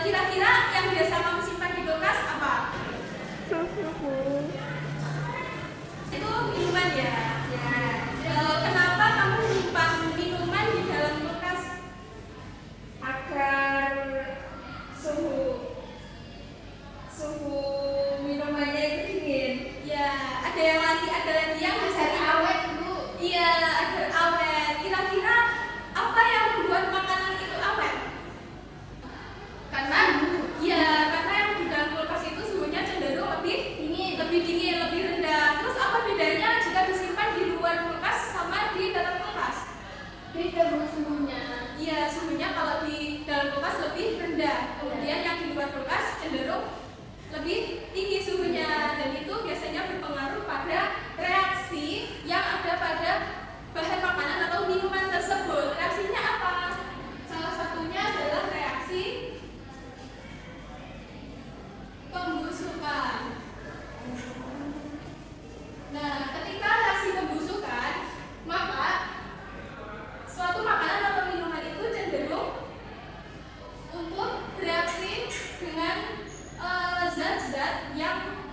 Kira-kira yang biasa kamu simpan di kulkas apa? Itu minuman ya. Kenapa kamu menyimpan minuman di dalam kulkas? Agar suhu minumannya itu dingin. Ya, ada lagi yang Agar awet, Bu. Iya, agar awet. Kira-kira apa yang membuat makanan itu awet? Karena yang di dalam kulkas itu suhunya cenderung lebih dingin, lebih rendah. Terus apa bedanya jika disimpan di luar kulkas sama di dalam kulkas? Beda suhunya. Iya, suhunya kalau di dalam kulkas lebih rendah. Kemudian yang di luar kulkas cenderung lebih tinggi suhunya, dan itu biasanya berpengaruh pada reaksi yang ada pada bahan makanan atau minuman tersebut. Reaksinya apa? Salah satunya adalah reaksi pembusukan. Nah, ketika reaksi pembusukan, maka suatu makanan atau minuman itu cenderung untuk bereaksi dengan zat-zat yang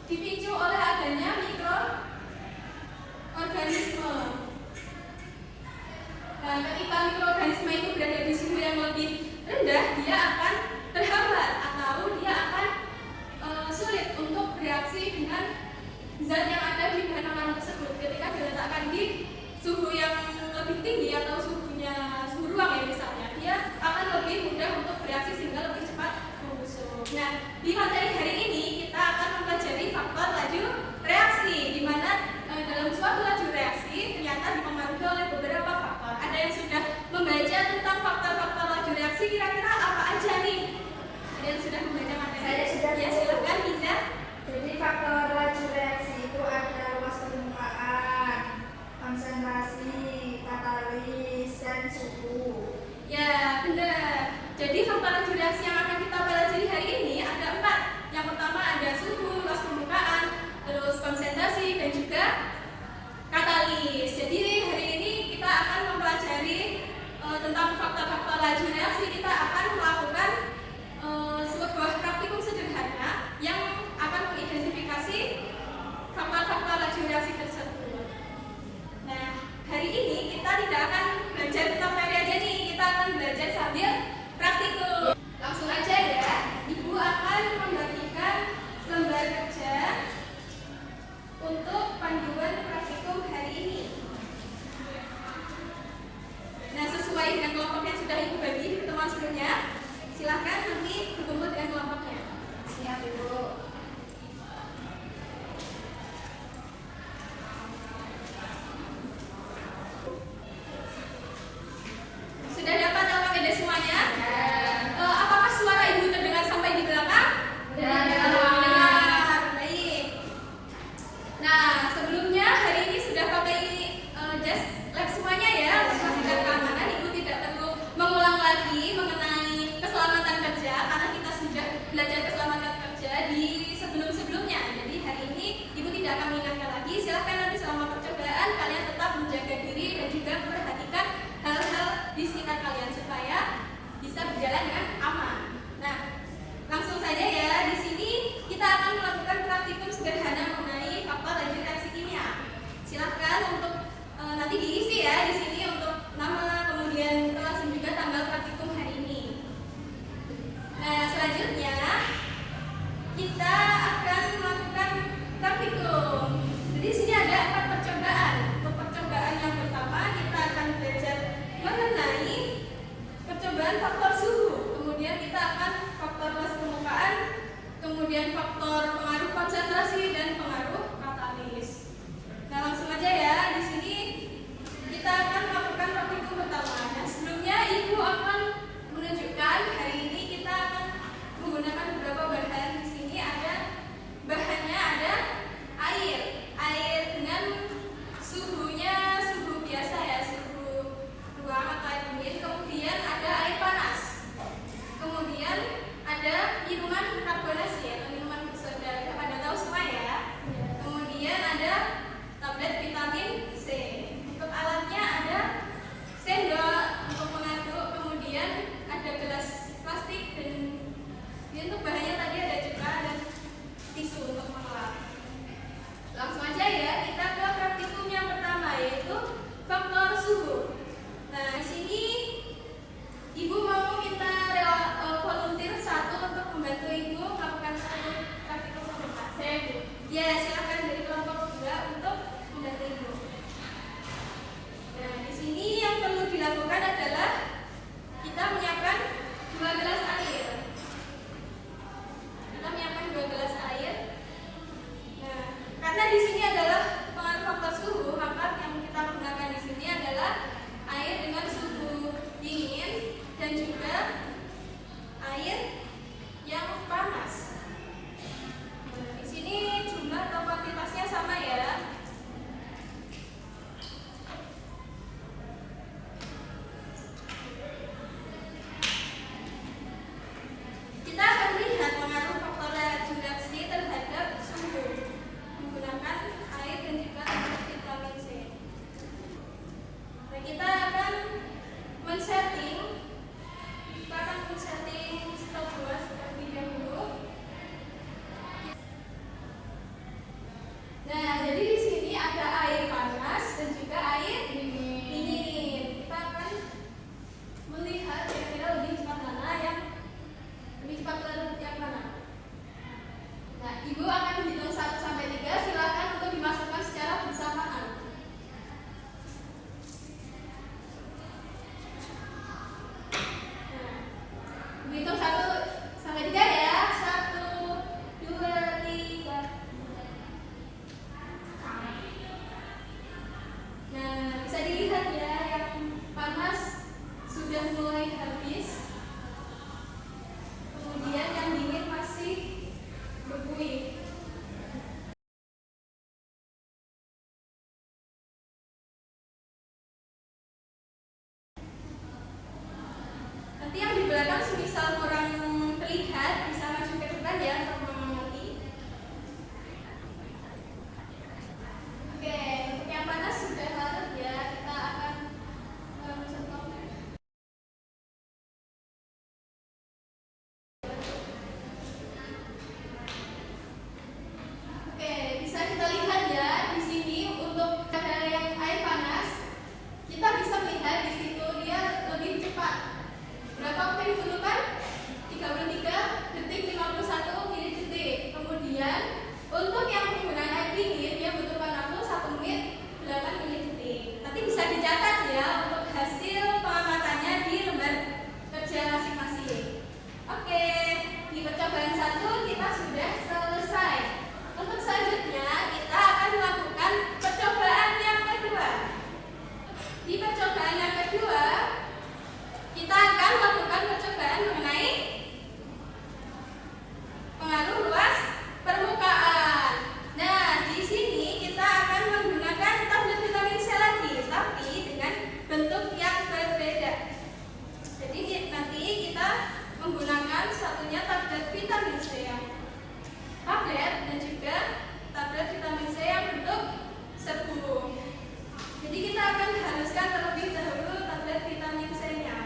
dipicu oleh adanya mikroorganisme. Nah, ketika mikroorganisme itu berada di suhu yang lebih rendah, dia akan terhambat atau dia akan sulit untuk bereaksi dengan zat yang ada di bahan makanan tersebut. Ketika diletakkan di suhu yang lebih tinggi atau suhu ruang ya misalnya, dia akan lebih mudah untuk bereaksi sehingga lebih cepat membusuk. Nah, di materi hari ini kita akan mempelajari faktor laju reaksi, di mana dalam suatu laju reaksi ternyata dipengaruhi oleh beberapa faktor. Ada yang sudah membaca tentang faktor-faktor laju reaksi, kira-kira apa aja nih? Ada yang sudah membaca materi? Saya sudah. Ya, silakan Iza. Jadi faktor laju reaksi itu ada luas permukaan, konsentrasi, katalis, dan suhu. Ya, benar. Jadi faktor laju reaksi yang akan kita pelajari hari ini ada 4. Yang pertama ada suhu, luas permukaan, terus konsentrasi, dan juga katalis. Jadi hari ini kita akan mempelajari tentang faktor-faktor laju reaksi. Kita akan melakukan sebuah praktikum sederhana yang akan mengidentifikasi faktor-faktor laju reaksi tersebut. Nah, hari ini dilakukan adalah kita menyiapkan 2 gelas air. Kita menyiapkan 2 gelas air. Nah, karena di sini adalah pengaruh faktor suhu, maka yang kita gunakan di sini adalah air dengan suhu dingin dan juga air yang panas. Nah, di sini jumlah atau kuantitasnya sama ya. Kita akan melihat pengaruh faktor reaksi terhadap suhu menggunakan air dan juga vitamin C. Nah, kita akan men-setting stopwatch terlebih dahulu. Nah, jadi di sini ada air panas dan juga air dingin. Kita akan melihat kira-kira lebih cepat mana yang lebih cepat larut yang mana. Nah, Ibu akan menghitung 1 sampai 3. Silakan untuk dimasukkan secara bersamaan. Nah, hitung 1 sampai 3 ya. 1, 2, 3. Nah, bisa dilihat ya, yang panas sudah mulai habis. Kemudian yang dingin masih berbuih. Nanti yang di belakang semisal kurang terlihat bisa maju ke depan ya untuk mengamati. Oke, untuk yang panas sudah larut ya, kita akan mencontoh. Oke, bisa kita lihat ya di sini untuk ada yang air panas, kita bisa melihat di situ dia lebih cepat. Berapa waktu yang dibutuhkan? 33 detik 51 milidetik. Kemudian untuk yang penggunaan air dingin dia butuhkan waktu 1 menit 8 milidetik. Nanti bisa dicatat ya untuk hasil pengamatannya di lembar kerja masing-masing. Oke, di percobaan 1 kita sudah selesai. Untuk selanjutnya kita akan melakukan percobaan yang kedua. Di percobaan yang kedua kita akan melakukan percobaan mengenai pengaruh luas permukaan. Nah, di sini kita akan menggunakan tablet vitamin C lagi, tapi dengan bentuk yang berbeda. Jadi nanti kita menggunakan satunya tablet vitamin C yang tablet dan juga tablet vitamin C yang bentuk serbuk. Jadi kita akan haruskan terlebih dahulu tablet vitamin C-nya.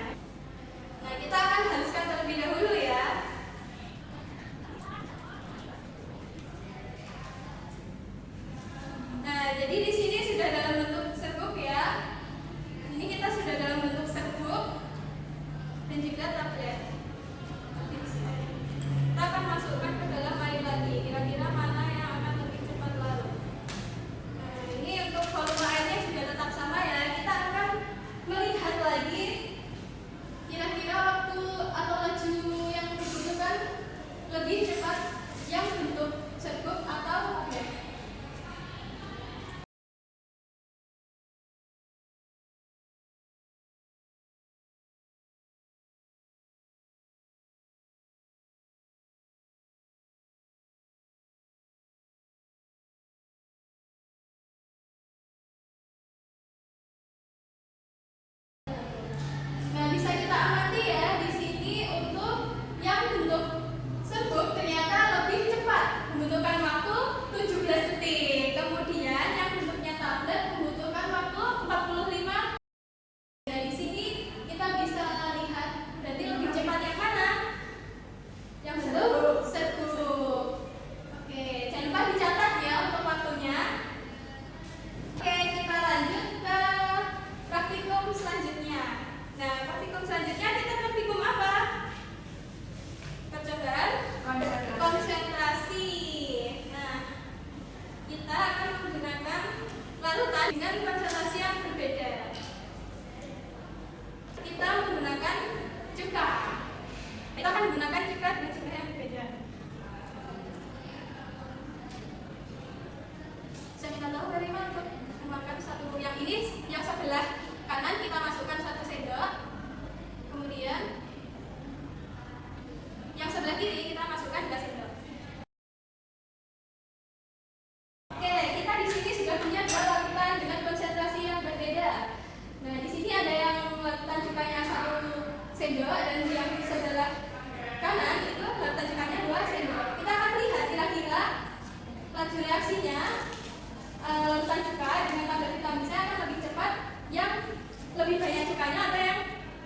lebih banyak cukanya atau yang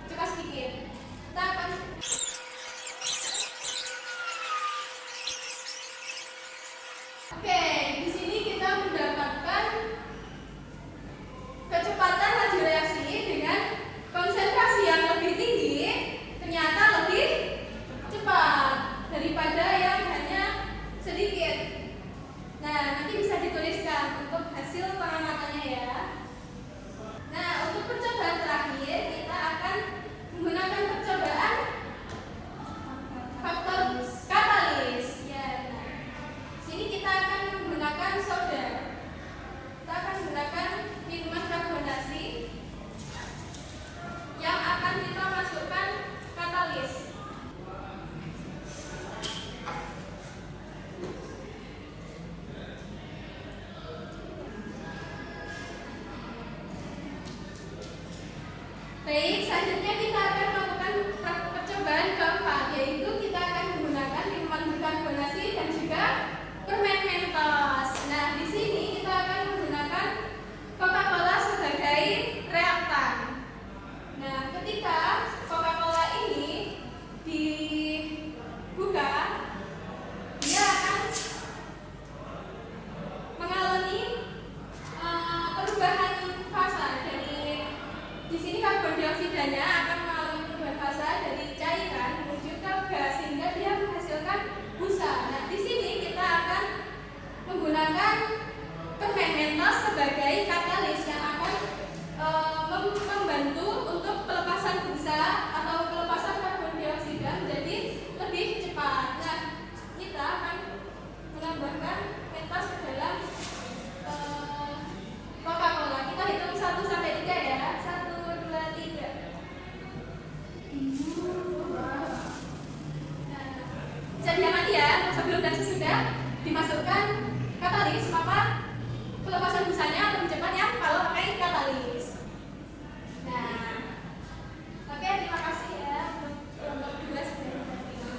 cuka sedikit. Kita akan Oke, di sini kita mendapatkan kecepatan laju reaksi dengan konsentrasi yang lebih tinggi ternyata lebih cepat daripada yang hanya sedikit. Nah, nanti bisa dituliskan untuk hasil pengamatannya ya. Nah, untuk percobaan terakhir kita akan menggunakan percobaan faktor katalis. Ya, nah. Sini kita akan menggunakan soda. Kita akan menggunakan minuman karbonasi yang akan kita masukkan katalis. Baik, selanjutnya kita akan melakukan percobaan keempat, yaitu kita akan menggunakan minuman berkarbonasi dan juga permen Mentos. Nah, di sini kita akan menggunakan Coca-Cola sebagai reaktan. Nah, ketika Coca-Cola ini dibuka, dia akan mengalami perubahan fasa dari di sini karbon dioksidanya akan mengalami perubahan fasa dari cairan menuju ke gas sehingga dia menghasilkan busa. Nah, di sini kita akan menggunakan permen Mentos sebagai katalis yang akan membantu untuk pelepasan busa atau pelepasan karbon dioksida menjadi lebih cepat. Nah, kita akan menambahkan Mentos ke dalam Coca-Cola. Kita hitung 1 sampai 3 ya. 1, 2, 3. Nah, bisa diamati ya, sebelum dan sesudah dimasukkan katalis, maka pelepasan busanya lebih cepat ya kalau pakai katalis. Nah, oke, terima kasih ya untuk tugas dari hari ini.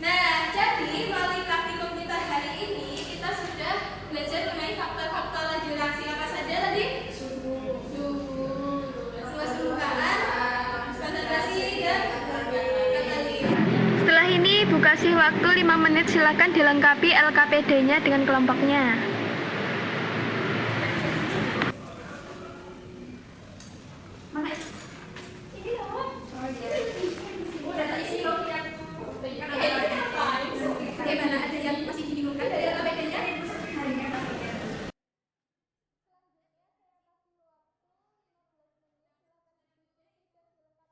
Nah, jadi melalui praktikum kita hari ini kita sudah belajar mengenai faktor-faktor laju reaksi apa saja tadi? Suhu, luas permukaan, konsentrasi dan katalis. Setelah ini Ibu kasih waktu 5 menit, silakan dilengkapi LKPD-nya dengan kelompoknya. Mana ini loh? Udah tak isi loh ya. Bagaimana, ada yang masih dibingungkan dari LKPD-nya?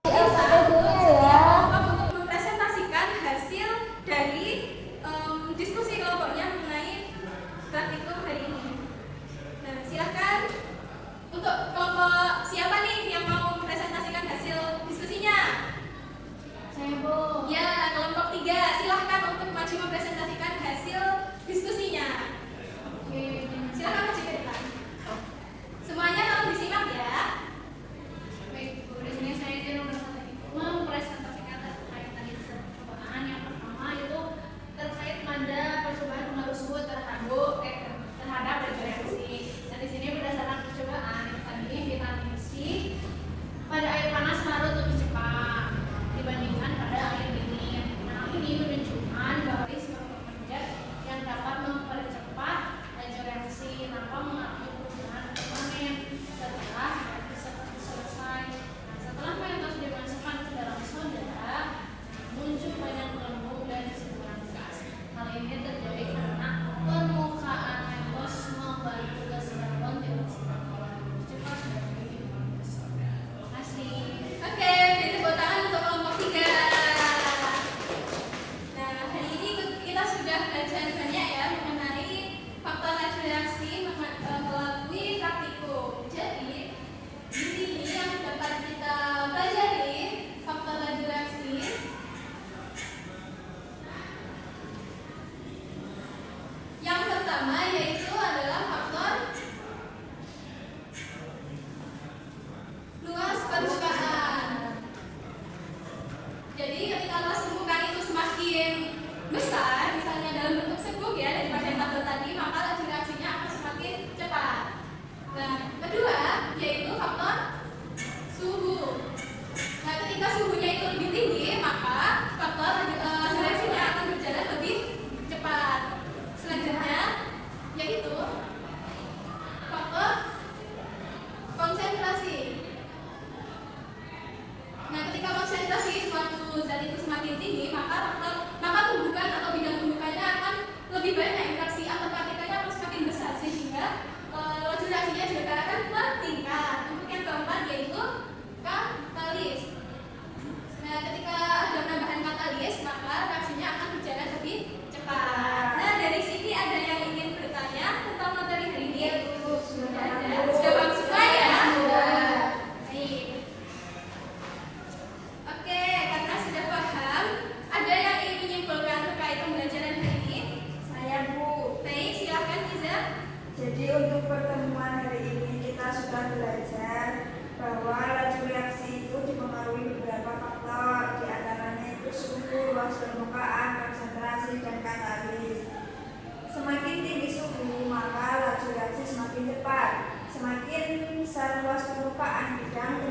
Untuk mempresentasikan hasil dari diskusi kelompoknya mengenai praktikum lebih banyak interaksi antar partikelnya akan semakin besar sehingga laju reaksinya juga akan meningkat. Untuk yang keempat yaitu katalis. Nah, ketika ada penambahan katalis, maka reaksinya akan berjalan lebih cepat. Nah, dari sini ada yang ingin bertanya tentang materi hari ini? Sudah ada. Sudah paham semua ya? Baik. Oke, karena sudah paham, ada yang ingin menyimpulkan terkait pembelajaran hari ini? Saya, Bu. Baik, silakan Iza. Jadi untuk pertemuan hari ini kita sudah belajar bahwa laju reaksi itu dipengaruhi beberapa faktor, di antaranya itu suhu, luas permukaan, konsentrasi, dan katalis. Semakin tinggi suhu, maka laju reaksi semakin cepat. Semakin besar luas permukaan bidang